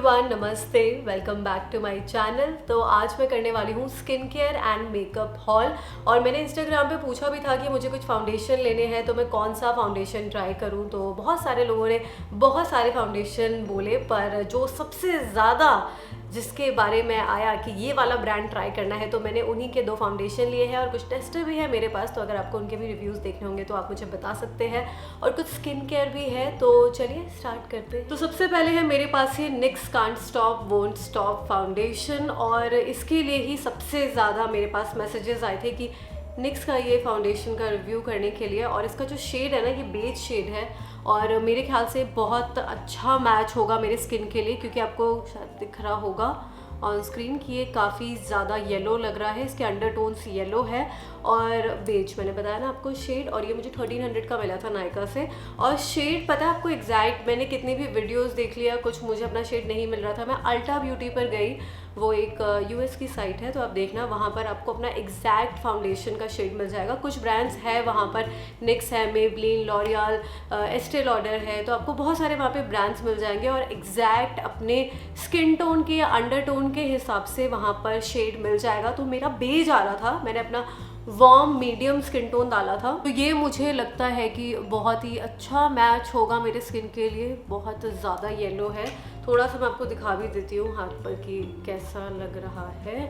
Everyone, namaste, welcome back to my channel. तो आज मैं करने वाली हूँ skin care and makeup haul. और मैंने इंस्टाग्राम पे पूछा भी था कि मुझे कुछ फाउंडेशन लेने हैं तो मैं कौन सा फाउंडेशन ट्राई करूँ। तो बहुत सारे लोगों ने बहुत सारे फाउंडेशन बोले, पर जो सबसे ज़्यादा जिसके बारे में आया कि ये वाला ब्रांड ट्राई करना है, तो मैंने उन्हीं के 2 फाउंडेशन लिए हैं और कुछ टेस्टर भी है मेरे पास। तो अगर आपको उनके भी रिव्यूज़ देखने होंगे तो आप मुझे बता सकते हैं, और कुछ स्किन केयर भी है। तो चलिए स्टार्ट करते हैं। तो सबसे पहले है मेरे पास ये NYX can't stop won't stop foundation, और इसके लिए ही सबसे ज़्यादा मेरे पास मैसेजेस आए थे कि NYX का ये फाउंडेशन का रिव्यू करने के लिए। और इसका जो शेड है ना, ये बेज शेड है और मेरे ख्याल से बहुत अच्छा मैच होगा मेरे स्किन के लिए, क्योंकि आपको शायद दिख रहा होगा ऑन स्क्रीन कि ये काफ़ी ज़्यादा येलो लग रहा है। इसके अंडरटोन्स येलो है और बेज, मैंने बताया ना आपको शेड। और ये मुझे 1300 का मिला था नायका से। और शेड पता है आपको एग्जैक्ट, मैंने कितनी भी वीडियोस देख लिया, कुछ मुझे अपना शेड नहीं मिल रहा था। मैं अल्टा ब्यूटी पर गई, वो एक US की साइट है, तो आप देखना वहाँ पर आपको अपना एग्जैक्ट फाउंडेशन का शेड मिल जाएगा। कुछ ब्रांड्स है वहाँ पर, NYX है, मेबलिन, लॉरियल, एस्टे लॉडर है, तो आपको बहुत सारे वहाँ पे ब्रांड्स मिल जाएंगे और एग्जैक्ट अपने स्किन टोन के या अंडरटोन के हिसाब से वहाँ पर शेड मिल जाएगा। तो मेरा बेज आ रहा था, मैंने अपना वार्म मीडियम स्किन टोन डाला था, तो ये मुझे लगता है कि बहुत ही अच्छा मैच होगा मेरे स्किन के लिए। बहुत ज़्यादा येलो है, थोड़ा सा मैं आपको दिखा भी देती हूँ हाथ पर कि कैसा लग रहा है।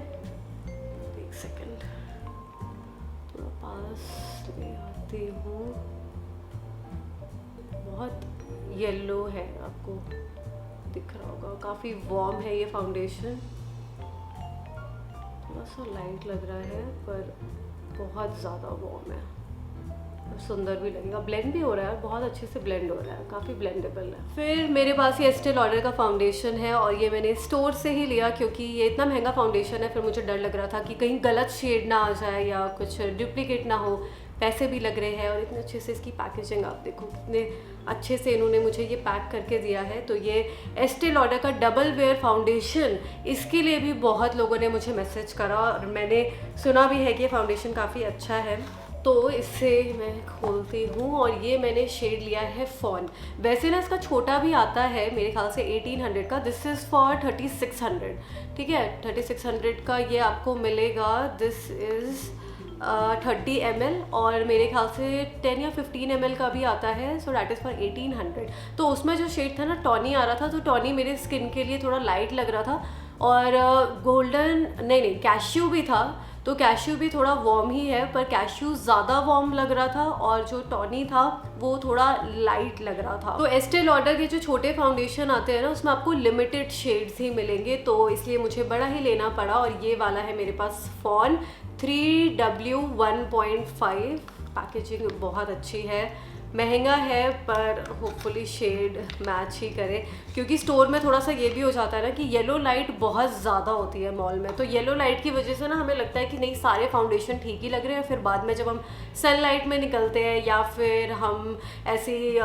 एक सेकंड, थोड़ा पास ले आती हूँ। बहुत येलो है, आपको दिख रहा होगा, काफ़ी वार्म है ये फाउंडेशन। थोड़ा सा लाइट लग रहा है पर बहुत ज़्यादा वार्म है, सुंदर भी लगेगा। ब्लेंड भी हो रहा है, बहुत अच्छे से ब्लेंड हो रहा है, काफ़ी ब्लेंडेबल है। फिर मेरे पास ये एस्टे लॉडर का फाउंडेशन है और ये मैंने स्टोर से ही लिया, क्योंकि ये इतना महंगा फाउंडेशन है। फिर मुझे डर लग रहा था कि कहीं गलत शेड ना आ जाए या कुछ डुप्लीकेट ना हो। पैसे भी लग रहे हैं और इतने अच्छे से इसकी पैकेजिंग आप देखो, कितने अच्छे से इन्होंने मुझे ये पैक करके दिया है। तो ये एस्टे लॉडर का डबल वेयर फाउंडेशन, इसके लिए भी बहुत लोगों ने मुझे मैसेज करा और मैंने सुना भी है कि ये फाउंडेशन काफ़ी अच्छा है। तो इससे मैं खोलती हूँ और ये मैंने शेड लिया है फॉन। वैसे ना इसका छोटा भी आता है मेरे ख्याल से 1800 का, दिस इज़ फॉर 3600। ठीक है, 3600 का ये आपको मिलेगा। दिस इज़ 30 ml और मेरे ख्याल से 10 या 15 ml का भी आता है, सो डैट इज़ फॉर 1800। तो उसमें जो शेड था ना, टॉनी आ रहा था, तो टॉनी मेरे स्किन के लिए थोड़ा लाइट लग रहा था। और गोल्डन नहीं कैश्यू भी था, तो कैश्यू भी थोड़ा वार्म ही है, पर कैश्यू ज़्यादा वार्म लग रहा था और जो टॉनी था वो थोड़ा लाइट लग रहा था। तो एस्टे लॉडर के जो छोटे फाउंडेशन आते हैं ना, उसमें आपको लिमिटेड शेड्स ही मिलेंगे, तो इसलिए मुझे बड़ा ही लेना पड़ा। और ये वाला है मेरे पास फॉन 3W1.5। पैकेजिंग बहुत अच्छी है, महंगा है पर होपफुली शेड मैच ही करे, क्योंकि स्टोर में थोड़ा सा ये भी हो जाता है ना कि येलो लाइट बहुत ज़्यादा होती है मॉल में। तो येलो लाइट की वजह से ना हमें लगता है कि नहीं, सारे फाउंडेशन ठीक ही लग रहे हैं। फिर बाद में जब हम सनलाइट में निकलते हैं या फिर हम ऐसी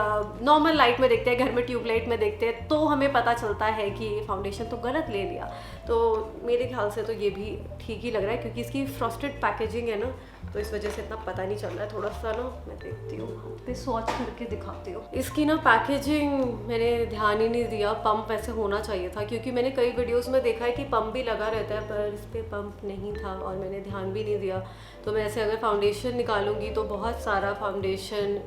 नॉर्मल लाइट में देखते हैं, घर में ट्यूबलाइट में देखते हैं, तो हमें पता चलता है कि ये फाउंडेशन तो गलत ले लिया। तो मेरे ख्याल से तो ये भी ठीक ही लग रहा है, क्योंकि इसकी फ्रॉस्टेड पैकेजिंग है ना, तो इस वजह से इतना पता नहीं चल रहा है। थोड़ा सा ना मैं देखती हूँ, पे स्वॉच करके दिखाती हूँ। इसकी ना पैकेजिंग मैंने ध्यान ही नहीं दिया, पंप ऐसे होना चाहिए था, क्योंकि मैंने कई वीडियोस में देखा है कि पंप भी लगा रहता है, पर इस पर पंप नहीं था और मैंने ध्यान भी नहीं दिया। तो मैं ऐसे अगर फाउंडेशन निकालूंगी तो बहुत सारा फाउंडेशन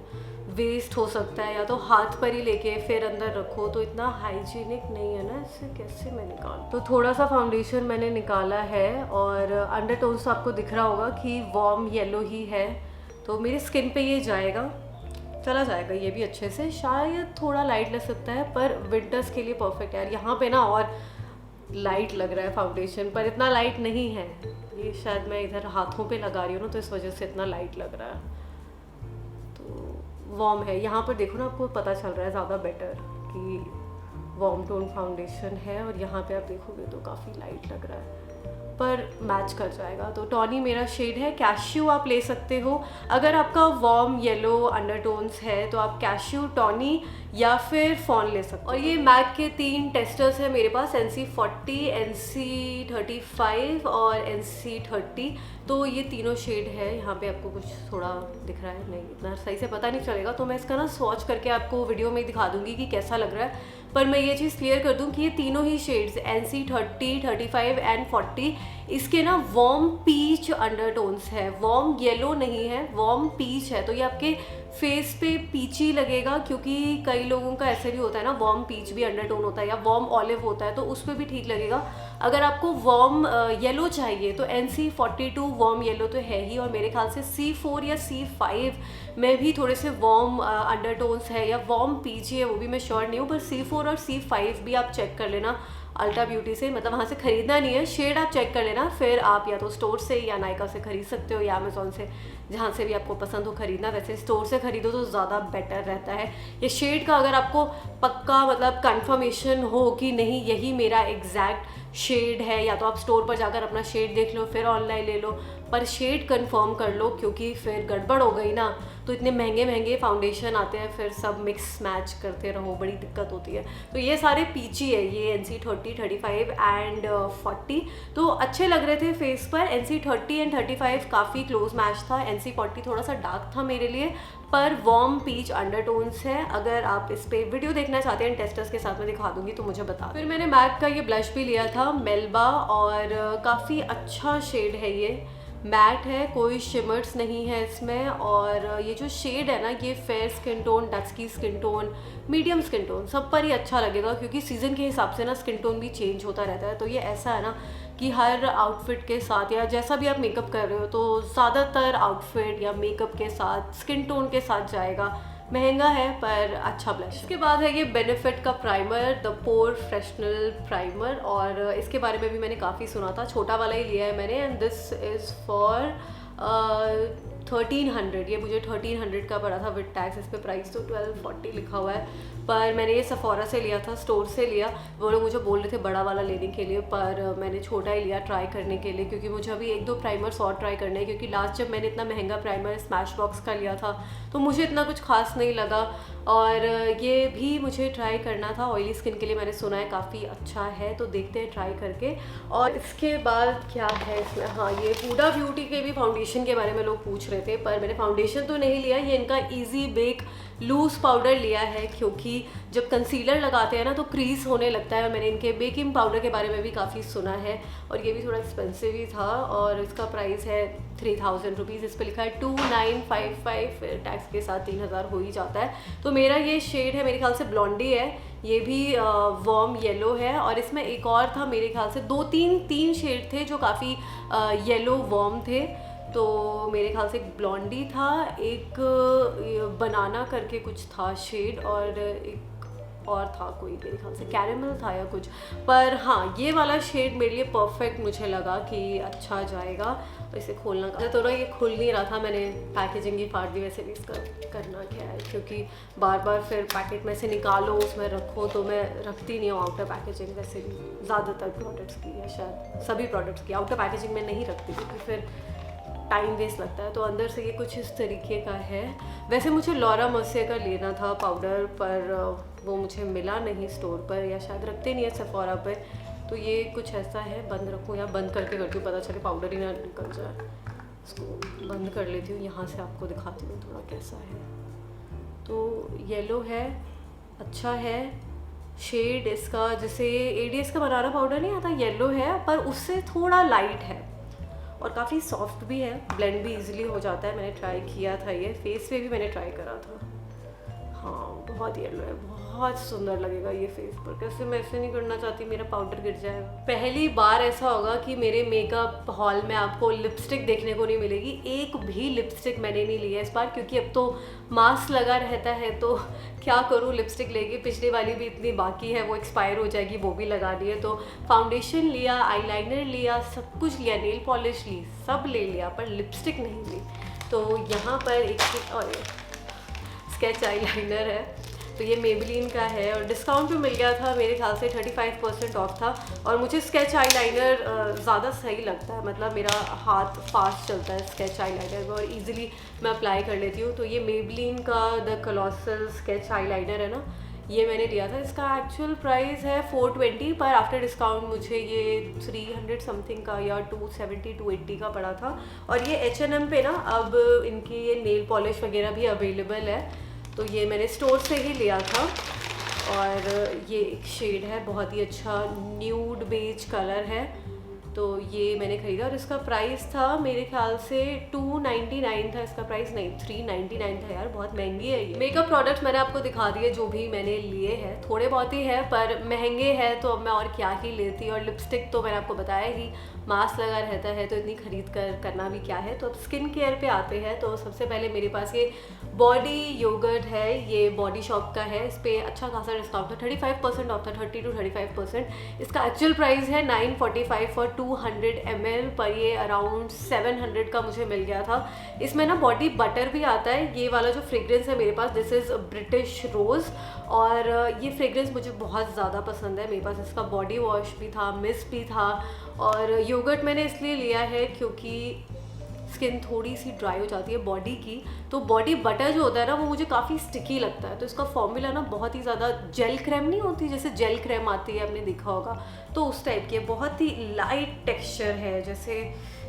वेस्ट हो सकता है, या तो हाथ पर ही लेके फिर अंदर रखो, तो इतना हाइजीनिक नहीं है ना, इससे कैसे मैं निकालूं। तो थोड़ा सा फाउंडेशन मैंने निकाला है और अंडरटोन्स तो आपको दिख रहा होगा कि वार्म येलो ही है, तो मेरी स्किन पे ये जाएगा, चला जाएगा ये भी अच्छे से। शायद थोड़ा लाइट लग सकता है, पर विंटर्स के लिए परफेक्ट है। यहाँ पे ना और लाइट लग रहा है फाउंडेशन, पर इतना लाइट नहीं है। ये शायद मैं इधर हाथों पे लगा रही हूँ ना, तो इस वजह से इतना लाइट लग रहा है। वार्म है, यहाँ पर देखो ना, आपको पता चल रहा है ज़्यादा बेटर कि वार्म टोन फाउंडेशन है। और यहाँ पे आप देखोगे तो काफ़ी लाइट लग रहा है। पर मैच कर जाएगा। तो टॉनी मेरा शेड है। कैश्यू आप ले सकते हो, अगर आपका वार्म येलो अंडरटोन्स है तो आप कैश्यू, टॉनी या फिर फॉन ले सकते हो। और ये मैक के 3 टेस्टर्स हैं मेरे पास, NC40, NC35 और NC30। तो ये तीनों शेड है। यहाँ पे आपको कुछ थोड़ा दिख रहा है, नहीं इतना सही से पता नहीं चलेगा, तो मैं इसका ना स्वॉच करके आपको वीडियो में दिखा दूंगी कि कैसा लग रहा है। पर मैं ये चीज़ क्लियर कर दूं कि ये तीनों ही शेड्स NC30, 35 एंड 40 इसके ना वार्म पीच अंडरटोन्स है, वार्म येलो नहीं है, वार्म पीच है। तो ये आपके फेस पे पीची लगेगा, क्योंकि कई लोगों का ऐसे भी होता है ना, वार्म पीच भी अंडरटोन होता है या वार्म ऑलिव होता है, तो उस पर भी ठीक लगेगा। अगर आपको वार्म येलो चाहिए तो NC42 वार्म येलो तो है ही, और मेरे ख्याल से C4 या C5 में भी थोड़े से वार्म अंडरटोन्स है या वार्म पीच है, वो भी मैं श्योर नहीं हूँ। पर C4 और C5 भी आप चेक कर लेना अल्टा ब्यूटी से, मतलब वहाँ से ख़रीदना नहीं है, शेड आप चेक कर लेना, फिर आप या तो स्टोर से या नायका से ख़रीद सकते हो या अमेज़ॉन से, जहाँ से भी आपको पसंद हो ख़रीदना। वैसे स्टोर से ख़रीदो तो ज़्यादा बेटर रहता है। ये शेड का अगर आपको पक्का मतलब कंफर्मेशन हो कि नहीं यही मेरा एग्जैक्ट शेड है, या तो आप स्टोर पर जाकर अपना शेड देख लो फिर ऑनलाइन ले लो, पर शेड कंफर्म कर लो, क्योंकि फिर गड़बड़ हो गई ना तो इतने महंगे महंगे फाउंडेशन आते हैं, फिर सब मिक्स मैच करते रहो, बड़ी दिक्कत होती है। तो ये सारे पीची है, ये NC30, 35 एंड 40 तो अच्छे लग रहे थे फेस पर। NC30 एंड 35 काफ़ी क्लोज मैच था, NC40 थोड़ा सा डार्क था मेरे लिए, पर वार्म पीच अंडरटोन्स है। अगर आप इस पे वीडियो देखना चाहते हैं टेस्टर्स के साथ, मैं दिखा दूंगी, तो मुझे बता। फिर मैंने मैक का ये ब्लश भी लिया था, मेल्बा, और काफ़ी अच्छा शेड है, ये मैट है, कोई शिमर्स नहीं है इसमें। और ये जो शेड है ना, ये fair skin tone, dusky skin tone, medium skin tone सब पर ही अच्छा लगेगा, क्योंकि सीज़न के हिसाब से ना स्किन टोन भी चेंज होता रहता है। तो ये ऐसा है ना कि हर आउटफिट के साथ या जैसा भी आप मेकअप कर रहे हो, तो ज़्यादातर आउटफिट या मेकअप के साथ स्किन टोन के साथ जाएगा। महंगा है पर अच्छा ब्लश। इसके बाद है ये बेनिफिट का primer, the porefessional primer, और इसके बारे में भी मैंने काफ़ी सुना था, छोटा वाला ही लिया है मैंने, एंड दिस इज़ फॉर 1300। ये मुझे 1300 का पड़ा था विद टैक्स, इस पे प्राइस तो 1240 लिखा हुआ है। पर मैंने ये सफोरा से लिया था, स्टोर से लिया। वो लोग मुझे बोल रहे थे बड़ा वाला लेने के लिए, पर मैंने छोटा ही लिया ट्राई करने के लिए, क्योंकि मुझे अभी 1-2 प्राइमर्स और ट्राई करने हैं। क्योंकि लास्ट जब मैंने इतना महंगा प्राइमर स्मैश बॉक्स का लिया था तो मुझे इतना कुछ खास नहीं लगा, और ये भी मुझे ट्राई करना था। ऑयली स्किन के लिए मैंने सुना है काफ़ी अच्छा है, तो देखते हैं ट्राई करके। और इसके बाद क्या है इसमें, हाँ ये हुडा ब्यूटी के भी फाउंडेशन के बारे में लोग पूछ रहे थे, पर मैंने फाउंडेशन तो नहीं लिया, ये इनका इजी बेक लूज़ पाउडर लिया है, क्योंकि जब कंसीलर लगाते हैं ना तो क्रीज होने लगता है। और मैंने इनके बेकिंग पाउडर के बारे में भी काफ़ी सुना है, और ये भी थोड़ा एक्सपेंसिव ही था, और इसका प्राइस है 3000 रुपीज़। इस पर लिखा है 2955, फिर टैक्स के साथ 3000 हो ही जाता है। तो मेरा ये शेड है, मेरे ख्याल से ब्लॉन्डी है, ये भी वार्म येलो है। और इसमें एक और था, मेरे ख्याल से 2-3 शेड थे जो काफ़ी येलो वार्म थे। तो मेरे ख्याल से एक ब्लॉन्डी था, एक बनाना करके कुछ था शेड, और एक और था कोई, मेरे ख्याल से कैरेमल था या कुछ। पर हाँ ये वाला शेड मेरे लिए परफेक्ट मुझे लगा कि अच्छा जाएगा। तो इसे खोलना का थोड़ा ये खुल नहीं रहा था, मैंने पैकेजिंग ही फाड़ दी। वैसे भी इसका करना क्या है, क्योंकि बार बार फिर पैकेट में से निकालो उसमें रखो, तो मैं रखती नहीं हूँ आउटर पैकेजिंग। वैसे भी ज़्यादातर प्रोडक्ट्स की या शायद सभी प्रोडक्ट्स की आउटर पैकेजिंग में नहीं रखती, क्योंकि फिर टाइम वेस्ट लगता है। तो अंदर से ये कुछ इस तरीके का है। वैसे मुझे लॉरा मर्सियर का लेना था पाउडर, पर वो मुझे मिला नहीं स्टोर पर, या शायद रखते नहीं है सेफोरा पे। तो ये कुछ ऐसा है, बंद रखूँ या बंद करके करती हूँ, पता चले पाउडर ही ना निकल जाए। इसको बंद कर लेती हूँ, यहाँ से आपको दिखाती हूँ थोड़ा कैसा है। तो येलो है, अच्छा है शेड इसका, जैसे ADS का बनाना पाउडर नहीं आता, येलो है पर उससे थोड़ा लाइट है, और काफ़ी सॉफ्ट भी है, ब्लेंड भी इजीली हो जाता है। मैंने ट्राई किया था, ये फेस पे भी मैंने ट्राई करा था। हाँ बहुत येलो है, बहुत सुंदर लगेगा ये फेस पर। कैसे मैं ऐसे नहीं करना चाहती, मेरा पाउडर गिर जाएगा। पहली बार ऐसा होगा कि मेरे मेकअप हॉल में आपको लिपस्टिक देखने को नहीं मिलेगी। एक भी लिपस्टिक मैंने नहीं ली है इस बार, क्योंकि अब तो मास्क लगा रहता है, तो क्या करूँ लिपस्टिक लेके। पिछली वाली भी इतनी बाकी है, वो एक्सपायर हो जाएगी, वो भी लगानी है। तो फाउंडेशन लिया, आईलाइनर लिया, सब कुछ लिया, नेल पॉलिश ली, सब ले लिया, पर लिपस्टिक नहीं ली। तो यहाँ पर एक और स्केच आईलाइनर है, तो ये मेबेलिन का है और डिस्काउंट पे मिल गया था, मेरे ख्याल से 35% ऑफ था। और मुझे स्केच आईलाइनर ज़्यादा सही लगता है, मतलब मेरा हाथ फास्ट चलता है स्केच आईलाइनर में और इजीली मैं अप्लाई कर लेती हूँ। तो ये मेबेलिन का द कोलोसल स्केच आईलाइनर है ना, ये मैंने लिया था। इसका एक्चुअल प्राइस है 420, पर आफ्टर डिस्काउंट मुझे ये 300 समथिंग का या 270 280 का पड़ा था। और ये H&M पे ना अब इनकी ये नेल पॉलिश वगैरह भी अवेलेबल है, तो ये मैंने स्टोर से ही लिया था। और ये एक शेड है, बहुत ही अच्छा न्यूड बेज कलर है, तो ये मैंने ख़रीदा और इसका प्राइस था मेरे ख्याल से 299 था इसका प्राइस, नहीं 399 था यार, बहुत महंगी है ये। मेकअप प्रोडक्ट्स मैंने आपको दिखा दिए जो भी मैंने लिए हैं, थोड़े बहुत ही है पर महंगे हैं, तो अब मैं और क्या ही लेती। और लिपस्टिक तो मैंने आपको बताया ही, मास्क लगा रहता है तो इतनी खरीद कर करना भी क्या है। तो अब स्किन केयर पे आते हैं। तो सबसे पहले मेरे पास ये बॉडी योगर्ट है, ये बॉडी शॉप का है, इस पर अच्छा खासा डिस्काउंट था, 35% ऑफ था, 30 to 35%। इसका एक्चुअल प्राइस है 945 फॉर 200 ml, पर ये अराउंड 700 का मुझे मिल गया था। इसमें ना बॉडी बटर भी आता है, ये वाला जो फ्रेग्रेंस है मेरे पास, दिस इज़ ब्रिटिश रोज़, और ये फ्रेग्रेंस मुझे बहुत ज़्यादा पसंद है। मेरे पास इसका बॉडी वॉश भी था, मिस्ट भी था। और योगर्ट मैंने इसलिए लिया है क्योंकि स्किन थोड़ी सी ड्राई हो जाती है बॉडी की, तो बॉडी बटर जो होता है ना वो मुझे काफ़ी स्टिकी लगता है। तो इसका फॉर्मूला ना बहुत ही ज़्यादा जेल क्रीम नहीं होती, जैसे जेल क्रीम आती है आपने देखा होगा, तो उस टाइप की बहुत ही लाइट टेक्सचर है। जैसे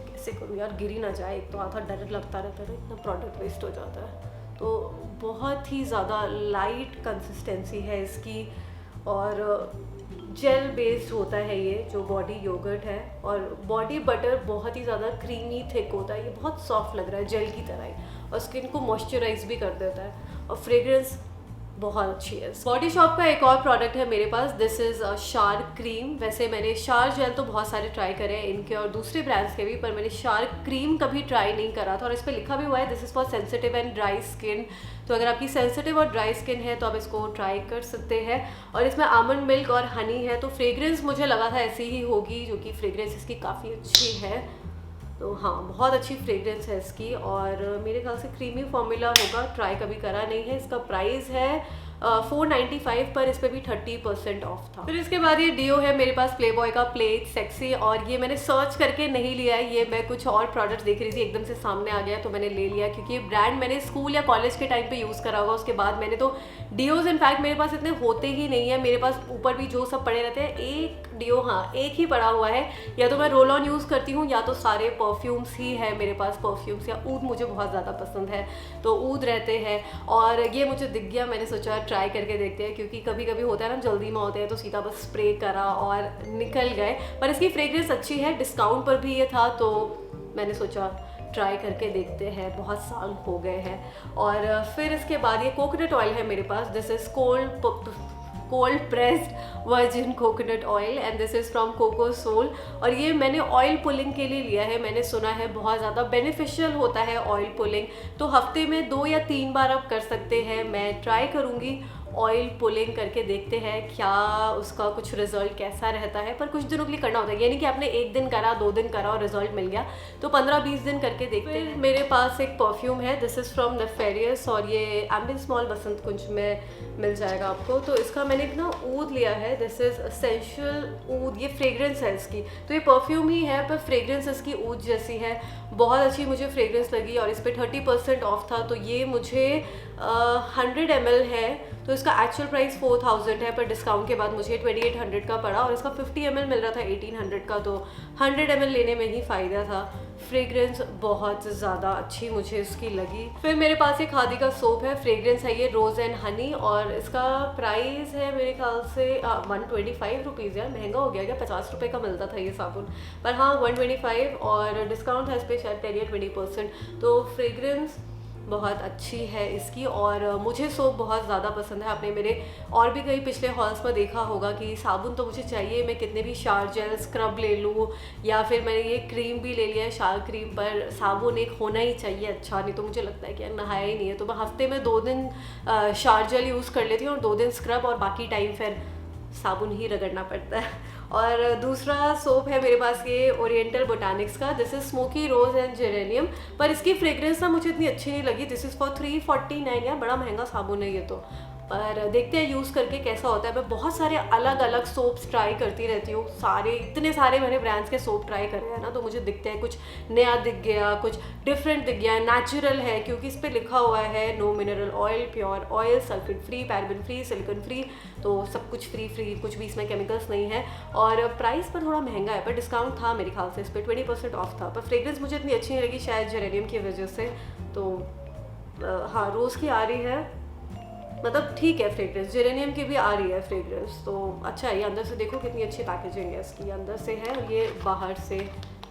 कैसे करूँ यार, गिरी ना जाए, एक तो आधा डर लगता रहता है, इतना प्रोडक्ट वेस्ट हो जाता है। तो बहुत ही ज़्यादा लाइट कंसिस्टेंसी है इसकी और जेल बेस्ड होता है ये जो बॉडी योगर्ट है। और बॉडी बटर बहुत ही ज़्यादा क्रीमी थिक होता है, ये बहुत सॉफ्ट लग रहा है जेल की तरह ही, और स्किन को मॉइस्चराइज भी कर देता है। और फ्रेग्रेंस बहुत अच्छी है। बॉडी शॉप का एक और प्रोडक्ट है मेरे पास, दिस इज़ शार क्रीम। वैसे मैंने शार जेल तो बहुत सारे ट्राई करे हैं इनके और दूसरे ब्रांड्स के भी, पर मैंने शार क्रीम कभी ट्राई नहीं करा था। और इस पर लिखा भी हुआ है this is for sensitive and dry skin, तो अगर आपकी सेंसिटिव और ड्राई स्किन है तो आप इसको ट्राई कर सकते हैं। और इसमें आमंड मिल्क और हनी है, तो फ्रेग्रेंस मुझे लगा था ऐसी ही होगी, जो कि फ्रेग्रेंस इसकी काफ़ी अच्छी है। तो हाँ, बहुत अच्छी फ्रेग्रेंस है इसकी, और मेरे ख्याल से क्रीमी फॉर्मूला होगा, ट्राई कभी करा नहीं है। इसका प्राइस है 495, पर इस पर भी 30% ऑफ था। फिर इसके बाद ये डियो है मेरे पास, प्लेबॉय का प्ले इट सेक्सी, और ये मैंने सर्च करके नहीं लिया है, ये मैं कुछ और प्रोडक्ट देख रही थी, एकदम से सामने आ गया तो मैंने ले लिया, क्योंकि ये ब्रांड मैंने स्कूल या कॉलेज के टाइम पे यूज़ करा होगा, उसके बाद मैंने तो डियोज़ इनफैक्ट मेरे पास इतने होते ही नहीं है। मेरे पास ऊपर भी जो सब पड़े रहते हैं, एक डियो हाँ एक ही पड़ा हुआ है, या तो मैं रोल ऑन यूज़ करती हूँ या तो सारे परफ्यूम्स ही है मेरे पास। परफ्यूम्स या ऊद मुझे बहुत ज़्यादा पसंद है, तो ऊद रहते हैं। और ये मुझे दिख गया, मैंने सोचा ट्राई करके देखते हैं, क्योंकि कभी कभी होता है ना जल्दी में होते हैं तो सीधा बस स्प्रे करा और निकल गए। पर इसकी फ्रेग्रेंस अच्छी है, डिस्काउंट पर भी ये था, तो मैंने सोचा ट्राई करके देखते हैं, बहुत साल हो गए हैं। और फिर इसके बाद ये कोकोनट ऑयल है मेरे पास, this is cold pressed virgin coconut oil and this is from Coco Soul. और ये मैंने ऑयल पुलिंग के लिए लिया है, मैंने सुना है बहुत ज़्यादा बेनिफिशियल होता है ऑयल पुलिंग, तो हफ्ते में 2 या 3 बार आप कर सकते हैं। मैं ट्राई करूँगी ऑयल पुलिंग करके, देखते हैं क्या उसका कुछ रिजल्ट कैसा रहता है। पर कुछ दिनों के लिए करना होता है, यानी कि आपने 1 दिन करा 2 दिन करा और रिजल्ट मिल गया, तो 15-20 दिन करके देखते हैं। मेरे पास एक परफ्यूम है, दिस इज़ फ्रॉम नेफेरियस, और ये एम्बियंस स्मॉल बसंत कुंज में मिल जाएगा आपको। तो इसका मैंने एक ना ऊद लिया है, दिस इज़ एसेंशियल ऊद, ये फ्रेग्रेंस है इसकी, तो ये परफ्यूम ही है पर फ्रेग्रेंस इसकी ऊद जैसी है, बहुत अच्छी मुझे फ्रेग्रेंस लगी। और इस पर 30% ऑफ था, तो ये मुझे 100 ml है, तो इसका एक्चुअल प्राइस 4000 है, पर डिस्काउंट के बाद मुझे 2800 का पड़ा, और इसका 50 ml मिल रहा था 1800 का, तो 100 ml लेने में ही फ़ायदा था। फ्रेग्रेंस बहुत ज़्यादा अच्छी मुझे इसकी लगी। फिर मेरे पास एक खादी का सोप है, फ्रेग्रेंस है ये रोज़ एंड हनी, और इसका प्राइस है मेरे ख्याल से 125 रुपीज़, यार महंगा हो गया क्या, 50 रुपये का मिलता था ये साबुन, पर हाँ 125, और डिस्काउंट है इस पर शायद 10 या 20%। तो फ्रेग्रेंस बहुत अच्छी है इसकी, और मुझे सोप बहुत ज़्यादा पसंद है। आपने मेरे और भी कई पिछले हॉल्स में देखा होगा कि साबुन तो मुझे चाहिए, मैं कितने भी शार जेल स्क्रब ले लूँ, या फिर मैंने ये क्रीम भी ले लिया है शार क्रीम, पर साबुन एक होना ही चाहिए अच्छा, नहीं तो मुझे लगता है कि यार नहाया ही नहीं है। तो मैं हफ्ते में 2 दिन शार जेल यूज़ कर लेती हूँ और 2 दिन स्क्रब, और बाकी टाइम फिर साबुन ही रगड़ना पड़ता है। और दूसरा सोप है मेरे पास ये ओरिएंटल बोटानिक्स का, this is smoky rose and geranium, पर इसकी फ्रेग्रेंस ना मुझे इतनी अच्छी नहीं लगी, दिस इज़ फॉर 349, यार बड़ा महंगा साबुन है ये तो। पर देखते हैं यूज़ करके कैसा होता है। मैं बहुत सारे अलग अलग सोप्स ट्राई करती रहती हूँ, इतने सारे मैंने ब्रांड्स के सोप ट्राई करे हैं ना, तो मुझे दिखते हैं कुछ नया दिख गया, कुछ डिफरेंट दिख गया, नेचुरल है क्योंकि इस पर लिखा हुआ है no mineral oil, pure oil, sulphate free, paraben free, silicone free, तो सब कुछ फ्री, कुछ भी इसमें केमिकल्स नहीं है। और प्राइस पर थोड़ा महंगा है, पर डिस्काउंट था मेरे ख्याल से इस पर 20% ऑफ था। पर फ्रेग्रेंस मुझे इतनी अच्छी नहीं लगी, शायद जेरेनियम की वजह से। तो हाँ, रोज़ की आ रही है, मतलब ठीक है फ्रेग्रेंस, जेरेनियम की भी आ रही है फ्रेग्रेंस, तो अच्छा है। ये अंदर से देखो कितनी अच्छी पैकेजिंग है इसकी, अंदर से है और ये बाहर से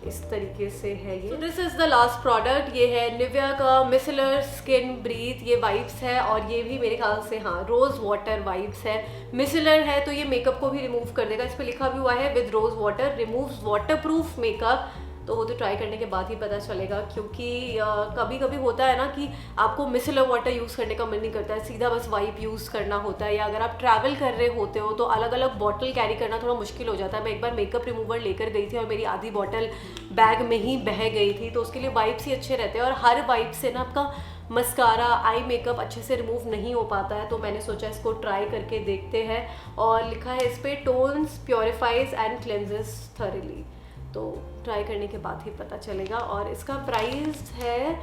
इस तरीके से है ये। This is the last product, ये है निविया का मिसेलर स्किन ब्रीथ, ये वाइप्स है और ये भी मेरे ख्याल से हाँ रोज़ वाटर वाइप्स है। मिसेलर है तो ये मेकअप को भी रिमूव कर देगा, इस पर लिखा भी हुआ है with rose water removes waterproof makeup. तो वो तो ट्राई करने के बाद ही पता चलेगा, क्योंकि कभी कभी होता है ना कि आपको मिसेलर वाटर यूज़ करने का मन नहीं करता है, सीधा बस वाइप यूज़ करना होता है, या अगर आप ट्रैवल कर रहे होते हो तो अलग अलग बॉटल कैरी करना थोड़ा मुश्किल हो जाता है। मैं एक बार मेकअप रिमूवर लेकर गई थी और मेरी आधी बॉटल बैग में ही बह गई थी, तो उसके लिए वाइप्स ही अच्छे रहते हैं। और हर वाइप से ना आपका मस्कारा, आई मेकअप अच्छे से रिमूव नहीं हो पाता है, तो मैंने सोचा इसको ट्राई करके देखते हैं। और लिखा है इस पर tones, purifies and cleanses thoroughly, तो ट्राई करने के बाद ही पता चलेगा। और इसका प्राइस है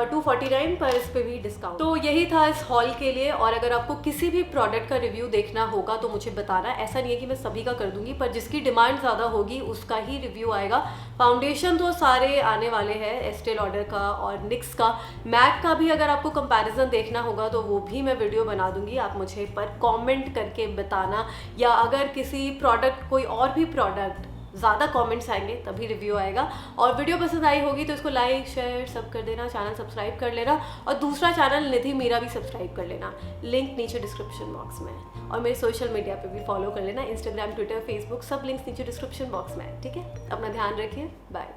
249, पर इस पे भी डिस्काउंट। तो यही था इस हॉल के लिए। और अगर आपको किसी भी प्रोडक्ट का रिव्यू देखना होगा तो मुझे बताना, ऐसा नहीं है कि मैं सभी का कर दूंगी, पर जिसकी डिमांड ज़्यादा होगी उसका ही रिव्यू आएगा। फाउंडेशन तो सारे आने वाले हैं, एस्टे लॉडर का और निक्स का, मैक का भी अगर आपको कंपैरिजन देखना होगा तो वो भी मैं वीडियो बना दूंगी, आप मुझे पर कॉमेंट करके बताना। या अगर किसी प्रोडक्ट, कोई और भी प्रोडक्ट ज़्यादा कमेंट्स आएंगे तभी रिव्यू आएगा। और वीडियो पसंद आई होगी तो इसको लाइक शेयर सब कर देना, चैनल सब्सक्राइब कर लेना, और दूसरा चैनल निधि मीरा भी सब्सक्राइब कर लेना, लिंक नीचे डिस्क्रिप्शन बॉक्स में है। और मेरे सोशल मीडिया पे भी फॉलो कर लेना, इंस्टाग्राम, ट्विटर, फेसबुक, सब लिंक्स नीचे डिस्क्रिप्शन बॉक्स में है, ठीक है। अपना ध्यान रखिए, बाय।